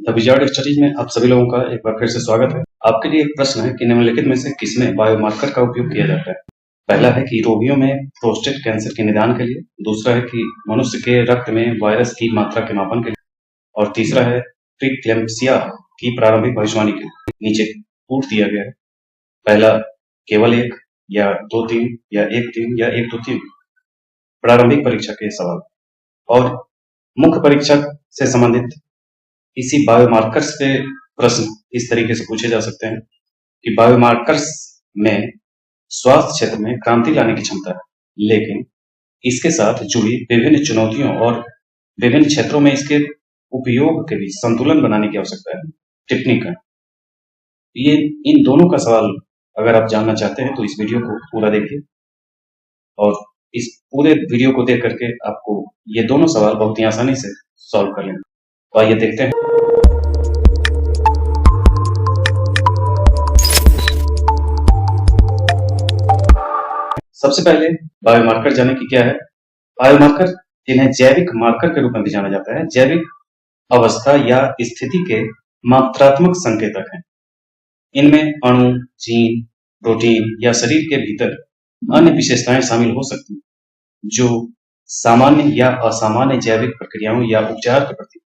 The wizard studies में आप सभी लोगों का एक बार फिर से स्वागत है। आपके लिए एक प्रश्न है कि निम्नलिखित में से किसमें बायोमार्कर का उपयोग किया जाता है। पहला है कि रोगियों में प्रोस्टेट कैंसर के निदान के लिए, दूसरा है कि मनुष्य के रक्त में वायरस की मात्रा के मापन के लिए, और तीसरा है प्रीक्लेम्पसिया की प्रारंभिक भविष्यवाणी के लिए। नीचे कूट दिया गया है। पहला केवल 1 या 2 3 या 1 3 या 1 2 3 प्रारंभिक परीक्षा के सवाल और मुख्य परीक्षा से संबंधित इसी बायोमार्कर्स के प्रश्न इस तरीके से पूछे जा सकते हैं कि बायोमार्कर्स में स्वास्थ्य क्षेत्र में क्रांति लाने की क्षमता है, लेकिन इसके साथ जुड़ी विभिन्न चुनौतियों और विभिन्न क्षेत्रों में इसके उपयोग के बीच संतुलन बनाने की आवश्यकता है। टिप्पणी करें। ये इन दोनों का सवाल अगर आप जानना चाहते हैं तो इस वीडियो को पूरा देखिए, और इस पूरे वीडियो को देख करके आपको ये दोनों सवाल बहुत ही आसानी से सॉल्व कर लेंगे। तो आइए देखते हैं। सबसे पहले बायोमार्कर जाने की क्या है। बायोमार्कर जिन्हें जैविक मार्कर के रूप में भी जाना जाता है, जैविक अवस्था या स्थिति के मात्रात्मक संकेतक हैं। इनमें अणु, जीन, प्रोटीन या शरीर के भीतर अन्य विशेषताएं शामिल हो सकती हैं जो सामान्य या असामान्य जैविक प्रक्रियाओं या उपचार के प्रति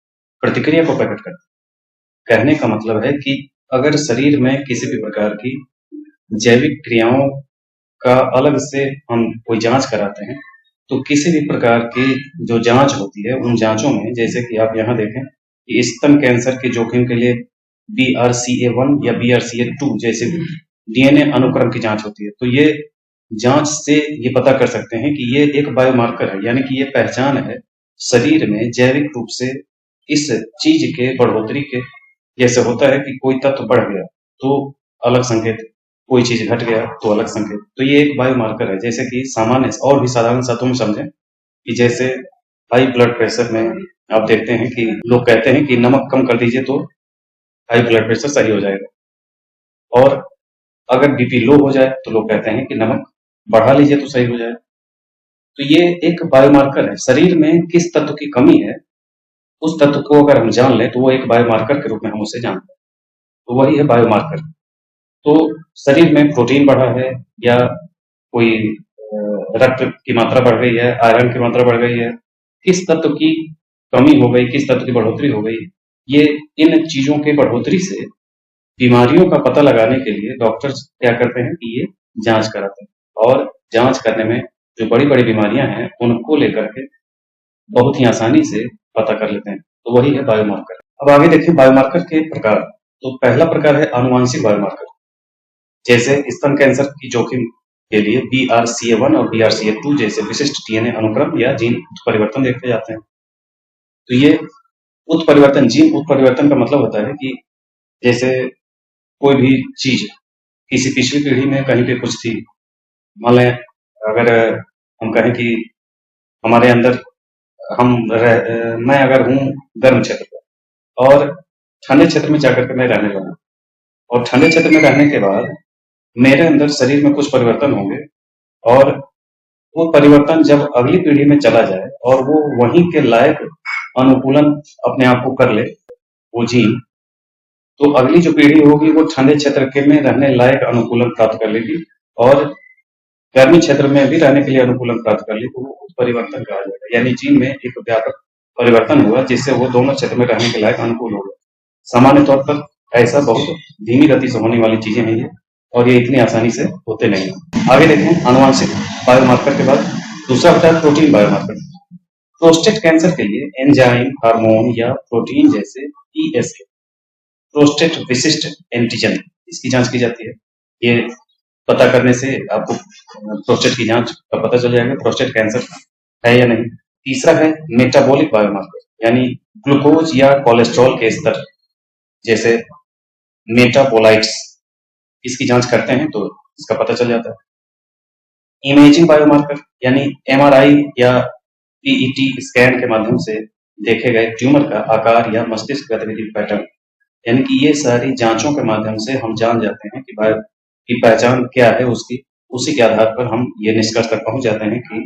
प्रतिक्रिया को प्रकट करती हैं। कहने का मतलब है कि अगर शरीर में किसी भी प्रकार की जैविक क्रियाओं का अलग से हम कोई जांच कराते हैं, तो किसी भी प्रकार की जो जांच होती है उन जांचों में, जैसे कि आप यहाँ देखें कि स्तन कैंसर के जोखिम के लिए BRCA1 या BRCA2 जैसे DNA अनुक्रम की जांच होती है, तो ये जांच से ये पता कर सकते हैं कि ये एक बायोमार्कर है, यानी कि ये पहचान है शरीर में जैविक रूप से इस चीज के बढ़ोतरी के। जैसे होता है कि कोई तत्व बढ़ गया तो अलग संकेत, कोई चीज घट गया तो अलग संकेत, तो ये एक बायोमार्कर है। जैसे कि सामान्य और भी साधारण शब्दों में समझें कि जैसे हाई ब्लड प्रेशर में आप देखते हैं कि लोग कहते हैं कि नमक कम कर दीजिए तो हाई ब्लड प्रेशर सही हो जाएगा, और अगर बीपी लो हो जाए तो लोग कहते हैं कि नमक बढ़ा लीजिए तो सही हो जाए। तो ये एक बायोमार्कर है। शरीर में किस तत्व की कमी है, उस तत्व को अगर हम जान लें तो वो एक बायोमार्कर के रूप में हम उसे जानते हैं, तो वही है बायोमार्कर। तो शरीर में प्रोटीन बढ़ा है या कोई रक्त की मात्रा बढ़ गई है, आयरन की मात्रा बढ़ गई है, किस तत्व की कमी हो गई, किस तत्व की बढ़ोतरी हो गई, ये इन चीजों के बढ़ोतरी से बीमारियों का पता लगाने के लिए डॉक्टर्स क्या करते हैं कि ये जांच कराते हैं, और जांच करने में जो बड़ी बड़ी बीमारियां हैं उनको लेकर के बहुत ही आसानी से पता कर लेते हैं। तो वही है बायोमार्कर। अब आगे देखें बायोमार्कर के प्रकार। तो पहला प्रकार है आनुवांशिक बायोमार्कर। जैसे स्तन कैंसर की जोखिम के लिए BRCA1 और BRCA2 जैसे विशिष्ट DNA अनुक्रम या जीन उत्परिवर्तन देखे जाते हैं। तो ये उत्परिवर्तन, जीन उत्परिवर्तन का मतलब होता है कि जैसे कोई भी चीज किसी पिछली पीढ़ी में कहीं पे कुछ थी, मान लें अगर हम कहें कि हमारे अंदर मैं अगर हूँ गर्म क्षेत्र पर और ठंडे क्षेत्र में जाकर के मैं रहने लगा, और ठंडे क्षेत्र में रहने के बाद मेरे अंदर शरीर में कुछ परिवर्तन होंगे, और वो परिवर्तन जब अगली पीढ़ी में चला जाए और वो वहीं के लायक अनुकूलन अपने आप को कर ले, वो जीन, तो अगली जो पीढ़ी होगी वो ठंडे क्षेत्र के में रहने लायक अनुकूलन प्राप्त कर लेगी, और गर्मी क्षेत्र में भी रहने के लिए अनुकूलन प्राप्त कर ली, तो वो परिवर्तन कहा जाएगा। यानी जीन में एक व्यापक परिवर्तन हुआ जिससे वो दोनों क्षेत्र में रहने के लायक अनुकूल हो गए। सामान्य तौर पर ऐसा बहुत धीमी गति से होने वाली चीजें हैं ये, और ये इतनी आसानी से होते नहीं है। आगे देखें आनुवांशिक बायोमार्कर के बाद दूसरा होता है प्रोटीन बायोमार्कर। प्रोस्टेट कैंसर के लिए एंजाइम, हार्मोन या प्रोटीन जैसे PSA, प्रोस्टेट विशिष्ट एंटीजन, इसकी जांच की जाती है। ये पता करने से आपको प्रोस्टेट की जांच का पता चल जाएगा प्रोस्टेट कैंसर है या नहीं। तीसरा है मेटाबॉलिक बायोमार्कर, यानी ग्लूकोज या कोलेस्ट्रॉल के स्तर जैसे मेटाबोलाइट्स, इसकी जांच करते हैं तो इसका पता चल जाता है। इमेजिंग बायोमार्कर यानी MRI या PET स्कैन के माध्यम से देखे गए ट्यूमर का आकार या मस्तिष्क गतिविधि पैटर्न, यानी कि ये सारी जांचों के माध्यम से हम जान जाते हैं कि की पहचान क्या है उसकी। उसी के आधार पर हम ये निष्कर्ष तक पहुंच जाते हैं कि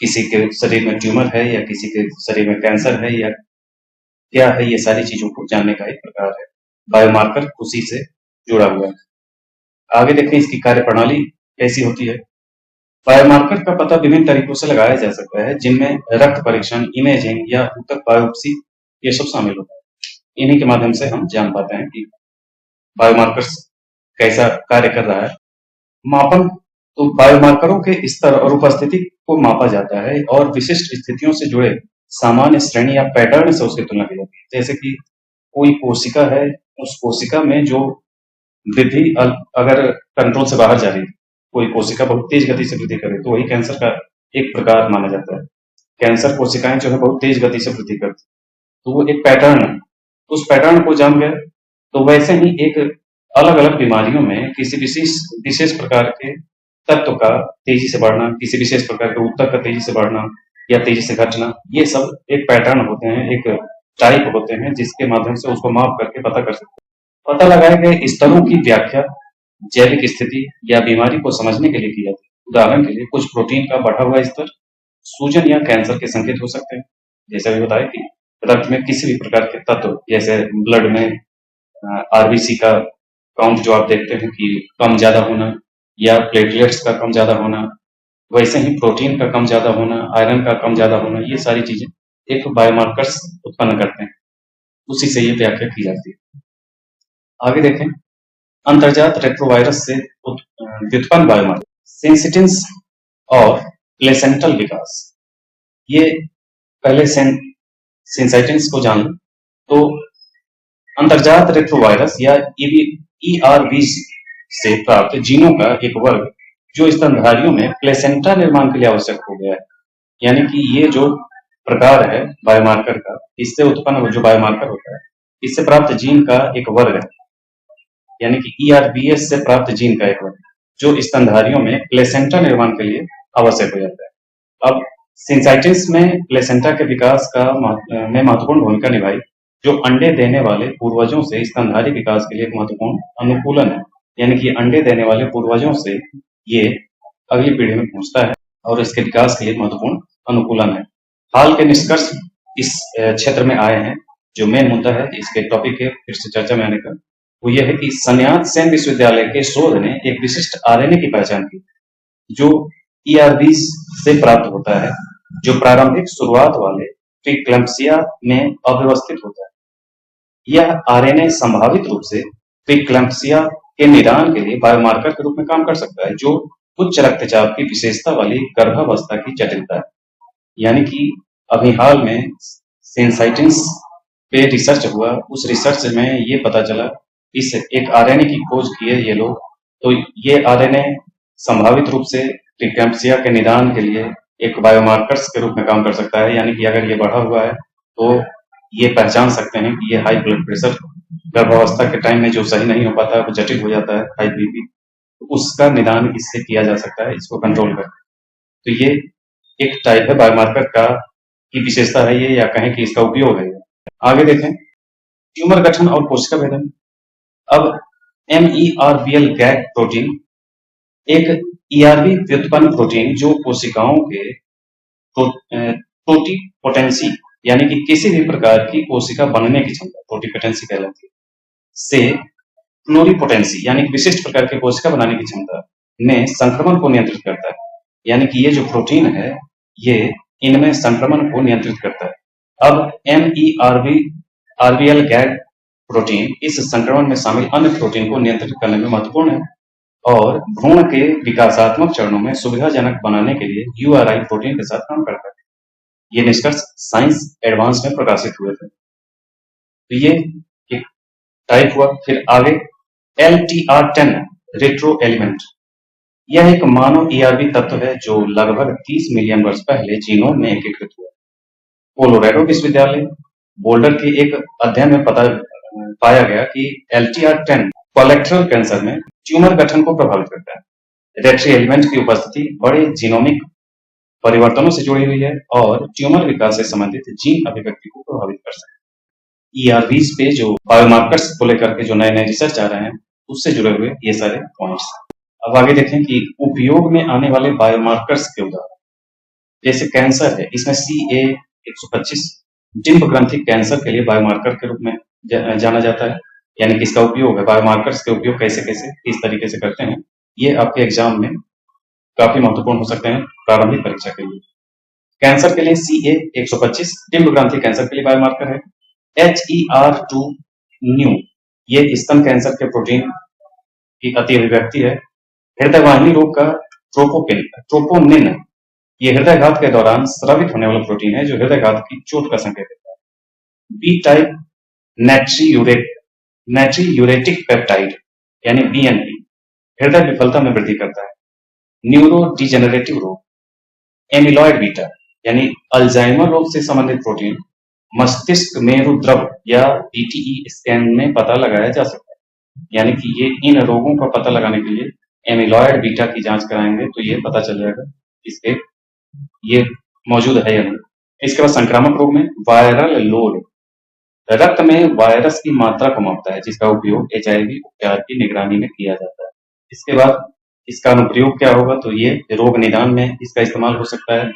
किसी के शरीर में ट्यूमर है या किसी के शरीर में कैंसर है या क्या है, ये सारी चीजों को जानने का एक प्रकार है। बायोमार्कर उसी से जुड़ा हुआ है। आगे देखें इसकी कार्यप्रणाली कैसी होती है। बायोमार्कर का पता विभिन्न तरीकों से लगाया जा सकता है, जिनमें रक्त परीक्षण, इमेजिंग या ऊतक बायोप्सी ये सब शामिल होता है। इन्हीं के माध्यम से हम जान पाते हैं कि बायोमार्कर्स कैसा कार्य कर रहा है। मापन, तो बायोमार्करों के स्तर और उपस्थिति को मापा जाता है और विशिष्ट स्थितियों से जुड़े सामान्य श्रेणी या पैटर्न से उसकी तुलना की जाती है। जैसे कि कोई कोशिका है, उस कोशिका में जो वृद्धि अगर कंट्रोल से बाहर जा रही है, कोई कोशिका बहुत तेज गति से वृद्धि करे, तो वही कैंसर का एक प्रकार माना जाता है। कैंसर कोशिकाएं जो है बहुत तेज गति से वृद्धि करती, तो वो एक पैटर्न है। उस पैटर्न को जान गए तो वैसे ही एक अलग अलग बीमारियों में किसी विशेष विशेष प्रकार के तत्व का तेजी से बढ़ना, किसी विशेष प्रकार के ऊतक का तेजी से बढ़ना या तेजी से घटना, ये सब एक पैटर्न होते हैं, एक टाइप होते हैं, जिसके माध्यम से उसको माप करके पता कर सकते हैं। पता लगाए गए स्तरों की व्याख्या जैविक स्थिति या बीमारी को समझने के लिए की जाती है। उदाहरण के लिए कुछ प्रोटीन का बढ़ा हुआ स्तर सूजन या कैंसर के संकेत हो सकते हैं। जैसे अभी बताया कि रक्त में किसी भी प्रकार के तत्व, जैसे ब्लड में आरबीसी का काउंट जो आप देखते हैं कि कम ज्यादा होना या प्लेटलेट्स का कम ज्यादा होना, वैसे ही प्रोटीन का कम ज्यादा होना, आयरन का कम ज्यादा होना, ये सारी चीजें एक बायोमार्कर्स उत्पन्न करते हैं। उसी से ये व्याख्या की जाती है। आगे देखें, अंतर्जात रेट्रोवायरस से व्युत्पन्न बायोमार्कर सेंसिटिन्स और प्लेसेंटल विकास। ये पहले सेंसाइटिन्स को जान लो। तो अंतर्जात रेट्रोवायरस या ईआरवी से प्राप्त जीनों का एक वर्ग जो स्तनधारियों में प्लेसेंटा निर्माण के लिए आवश्यक हो गया है। यानी कि ये जो प्रकार है बायोमार्कर का, इससे उत्पन्न जो बायोमार्कर होता है, इससे प्राप्त जीन का एक वर्ग है, यानी कि ईआरबीएस से प्राप्त जीन का एक वर्ग जो स्तनधारियों में प्लेसेंटा निर्माण के लिए आवश्यक हो जाता है। अब सिंसाइटिस में प्लेसेंटा के विकास का में महत्वपूर्ण भूमिका निभाई, जो अंडे देने वाले पूर्वजों से स्तनधारी विकास के लिए एक महत्वपूर्ण अनुकूलन है। यानी कि अंडे देने वाले पूर्वजों से ये अगली पीढ़ी में पहुंचता है और इसके विकास के लिए महत्वपूर्ण अनुकूलन है। हाल के निष्कर्ष इस क्षेत्र में आए हैं। जो मेन मुद्दा है इसके टॉपिक के फिर से चर्चा में आने का, वो ये है कि सन्यात सेन विश्वविद्यालय के शोध ने एक विशिष्ट आरएनए की पहचान की, जो ईआरबी से प्राप्त होता है, जो प्रारंभिक शुरुआत वाले प्रीक्लैम्पसिया में अव्यवस्थित होता है। यह आरएनए संभावित रूप से प्रीक्लैम्पसिया के निदान के लिए बायोमार्कर के रूप में काम कर सकता है, जो उच्च रक्तचाप की विशेषता वाली गर्भावस्था की जटिलता है। यानी कि अभी हाल में सेंसाइटिन्स पे रिसर्च हुआ, उस रिसर्च में ये पता चला, इस एक आरएनए की खोज की है ये लोग, तो ये आरएनए संभावित रूप से प्रीक्लैम्पसिया के निदान के लिए एक बायोमार्कर्स के रूप में काम कर सकता है। यानी कि अगर ये बढ़ा हुआ है तो ये पहचान सकते हैं कि ये हाई ब्लड प्रेशर गर्भावस्था के टाइम में जो सही नहीं हो पाता है, वो जटिल हो जाता है, हाई बीपी, तो उसका निदान इससे किया जा सकता है, इसको कंट्रोल कर। तो ये एक टाइप है बायोमार्कर का की विशेषता है ये, या कहें कि इसका उपयोग है। आगे देखें, ट्यूमर गठन और कोशिका भेदन। अब MERBL गैग प्रोटीन एक ईआरबी व्युत्पन्न प्रोटीन जो कोशिकाओं के टोटिपोटेंसी यानी कि किसी भी प्रकार की कोशिका बनने की क्षमता, टोटिपोटेंसी कहलाती है, से प्लूरिपोटेंसी यानी कि विशिष्ट प्रकार की कोशिका बनाने की क्षमता में संक्रमण को नियंत्रित करता है। यानी कि ये जो प्रोटीन है ये इनमें संक्रमण को नियंत्रित करता है। अब MERBL गैग प्रोटीन इस संक्रमण में शामिल अन्य प्रोटीन को नियंत्रित करने में महत्वपूर्ण है और भ्रूण के विकासात्मक चरणों में सुविधाजनक बनाने के लिए URI प्रोटीन के साथ काम करता है। ये निष्कर्ष साइंस एडवांस में प्रकाशित हुए थे। तो ये एक टाइप हुआ। फिर आगे LTR10 रेट्रो एलिमेंट, यह एक मानव ईआरबी तत्व है जो लगभग 30 मिलियन वर्ष पहले जीनोम में एकीकृत हुआ। कोलोराडो विश्वविद्यालय बोल्डर के एक अध्ययन में पाया गया कि LTR10 कोलेक्टरल कैंसर में ट्यूमर गठन को प्रभावित करता है। रेट्री एलिमेंट की उपस्थिति बड़े जीनोमिक परिवर्तनों से जुड़ी हुई है और ट्यूमर विकास से संबंधित जीन अभिव्यक्ति को प्रभावित कर सकती है। ईआरबीज पे जो बायोमार्कर्स को लेकर के जो नए नए रिसर्च आ रहे हैं, उससे जुड़े हुए ये सारे पॉइंट्स। अब आगे देखें कि उपयोग में आने वाले बायोमार्कर्स के उदाहरण। जैसे कैंसर है, इसमें CA 125 डिम्ब ग्रंथि कैंसर के लिए बायोमार्कर के रूप में जाना जाता है, यानी कि इसका उपयोग है, बायोमार्कर्स के उपयोग कैसे कैसे किस तरीके से करते हैं, ये आपके एग्जाम में काफी महत्वपूर्ण हो सकते हैं प्रारंभिक परीक्षा के लिए। कैंसर के लिए CA 125 डिम्ब ग्रंथि कैंसर के लिए बायोमार्कर है। HER2 न्यू ये स्तन कैंसर के प्रोटीन की अति अभिव्यक्ति है। हृदय वाहिनी रोग का ट्रोपोनिन ये हृदयघात के दौरान स्रावित होने वाला प्रोटीन है जो हृदयघात की चोट का संकेत देता है। बी टाइप नाइट्रियूरेटिक पेप्टाइड यानी BNP हृदय विफलता में वृद्धि करता है। न्यूरो डिजेनरेटिव रोग एमिलॉइड बीटा यानी अल्जाइमर रोग से संबंधित प्रोटीन मस्तिष्क मेरु द्रव या PTE स्कैन में पता लगाया जा सकता है, यानी कि ये इन रोगों का पता लगाने के लिए एमिलॉइड बीटा की जांच कराएंगे तो ये पता चल जाएगा इसके ये मौजूद है या नहीं। इसके बाद संक्रामक रोग में वायरल लोड रक्त में वायरस की मात्रा को मापता है जिसका उपयोग HIV उपचार की निगरानी में किया जाता है। इसके बाद इसका अनुप्रयोग क्या होगा तो ये रोग निदान में इसका इस्तेमाल हो सकता है,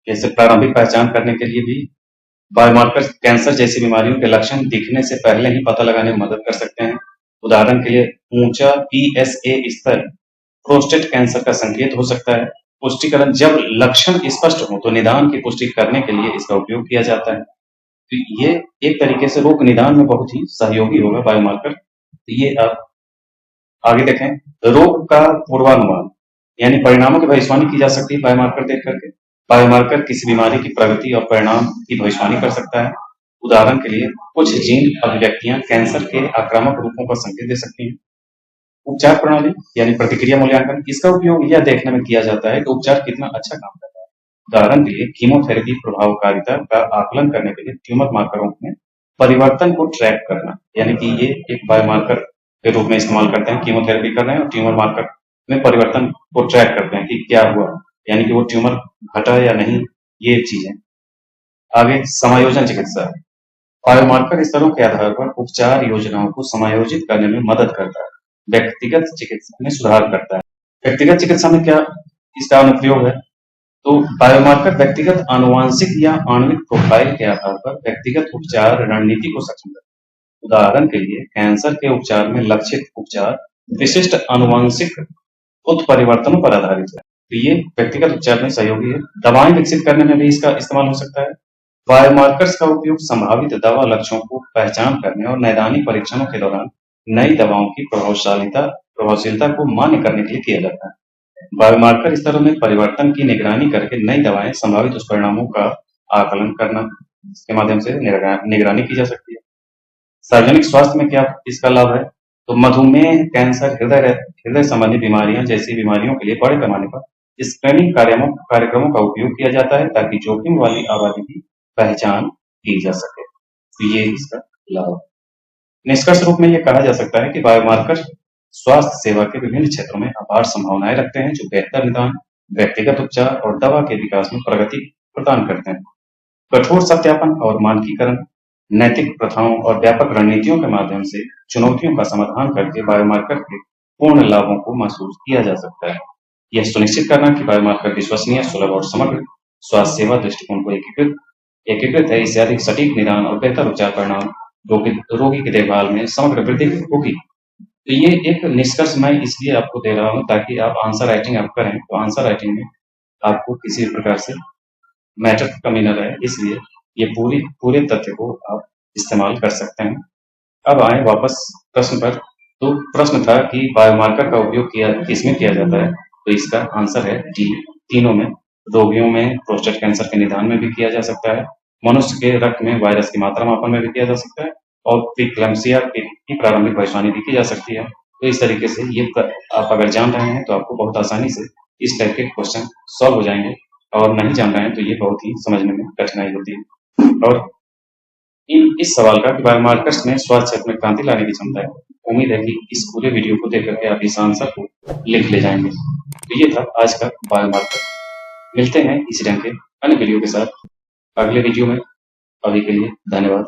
जैसे प्रारंभिक पहचान करने के लिए भी बायोमार्कर कैंसर जैसी बीमारियों के लक्षण दिखने से पहले ही पता लगाने में मदद कर सकते हैं। उदाहरण के लिए ऊंचा PSA स्तर प्रोस्टेट कैंसर का संकेत हो सकता है। पुष्टिकरण जब लक्षण स्पष्ट हो तो निदान की पुष्टि करने के लिए इसका उपयोग किया जाता है। तो ये एक तरीके से रोग निदान में बहुत ही सहयोगी होगा बायोमार्कर। तो ये आप आगे देखें। रोग का पूर्वानुमान यानी परिणामों की भविष्यवाणी की जा सकती है बायोमार्कर देख करके। बायोमार्कर किसी बीमारी की प्रगति और परिणाम की भविष्यवाणी कर सकता है। उदाहरण के लिए कुछ जीन अभिव्यक्तियां कैंसर के आक्रामक रूपों का संकेत दे सकती हैं। उपचार प्रणाली यानी प्रतिक्रिया मूल्यांकन इसका उपयोग यह देखने में किया जाता है कि उपचार कितना अच्छा काम कर रहा है। उदाहरण के लिए कीमोथेरेपी प्रभावकारिता का आकलन करने के लिए ट्यूमर मार्करों में परिवर्तन को ट्रैक करना, यानी कि ये एक बायोमार्कर के रूप में इस्तेमाल करते हैं। कीमोथेरेपी कर रहे हैं और ट्यूमर मार्कर में परिवर्तन को ट्रैक करते हैं कि क्या हुआ, यानी कि वो ट्यूमर घटा या नहीं, ये चीजें। आगे समायोजन चिकित्सा बायोमार्कर स्तरों के आधार पर उपचार योजनाओं को समायोजित करने में मदद करता है, व्यक्तिगत चिकित्सा में सुधार करता है। व्यक्तिगत चिकित्सा में क्या इसका अनुप्रयोग है तो बायोमार्कर व्यक्तिगत आनुवांशिक या आणविक प्रोफाइल के आधार पर व्यक्तिगत उपचार रणनीति को सक्षम करता है। उदाहरण के लिए कैंसर के उपचार में लक्षित उपचार विशिष्ट आनुवांशिक उत्परिवर्तनों पर आधारित है, तो ये व्यक्तिगत उपचार में सहयोगी है। दवाएं विकसित करने में भी इसका इस्तेमाल हो सकता है। बायोमार्कर्स का उपयोग संभावित दवा लक्ष्यों को पहचान करने और नैदानिक परीक्षणों के दौरान नई दवाओं की प्रभावशीलता को मान्य करने के लिए किया जाता है। बायोमार्कर स्तरों में परिवर्तन की निगरानी करके नई दवाएं संभावित दुष्परिणामों का आकलन करना, इसके माध्यम से निगरानी की जा सकती है। सार्वजनिक स्वास्थ्य में क्या इसका लाभ है तो मधुमेह, कैंसर, हृदय संबंधी बीमारियां जैसी बीमारियों के लिए बड़े पैमाने पर स्क्रीनिंग कार्यक्रमों का उपयोग किया जाता है ताकि जोखिम वाली आबादी की पहचान की जा सके। तो ये इसका लाभ है। निष्कर्ष रूप में यह कहा जा सकता है कि बायोमार्कर स्वास्थ्य सेवा के विभिन्न क्षेत्रों में अपार संभावनाएं रखते हैं जो बेहतर निदान, व्यक्तिगत उपचार और दवा के विकास में प्रगति प्रदान करते हैं। कठोर सत्यापन और मानकीकरण, नैतिक प्रथाओं और व्यापक रणनीतियों के माध्यम से चुनौतियों का समाधान करके बायोमार्कर के पूर्ण लाभों को महसूस किया जा सकता है। यह सुनिश्चित करना कि बायोमार्कर विश्वसनीय, सुलभ और समग्र स्वास्थ्य सेवा दृष्टिकोण को एकीकृत है, इससे अधिक सटीक निदान और बेहतर उपचार परिणाम रोगी की देखभाल में समग्र वृद्धि होगी। तो ये एक निष्कर्ष मैं इसलिए आपको दे रहा हूँ ताकि आप आंसर राइटिंग आप करें तो आंसर राइटिंग में आपको किसी भी प्रकार से मैटर की कमी न रहे, इसलिए ये पूरे तथ्य को आप इस्तेमाल कर सकते हैं। अब आए वापस प्रश्न पर। तो प्रश्न था कि बायोमार्कर का उपयोग किसमें किया जाता है तो इसका आंसर है डी, तीनों में। रोगियों में प्रोस्टेट कैंसर के निदान में भी किया जा सकता है, मनुष्य के रक्त में वायरस की मात्रा मापन में भी किया जा सकता है और प्रीक्लैम्सिया की प्रारंभिक भविष्यवाणी भी की जा सकती है। तो इस तरीके से ये आप अगर जान रहे हैं तो आपको बहुत आसानी से इस टाइप के क्वेश्चन सॉल्व हो जाएंगे, और नहीं जान रहे हैं तो ये बहुत ही समझने में कठिनाई होती है। और इस सवाल का कि बायोमार्कर्स में स्वास्थ्य क्षेत्र में क्रांति लाने की क्षमता है, उम्मीद है कि इस पूरे वीडियो को देख करके आप इस आंसर को लिख ले जाएंगे। तो ये था आज का बायोमार्कर। मिलते हैं इसी ढंग के अन्य वीडियो के साथ अगले वीडियो में। अभी के लिए धन्यवाद।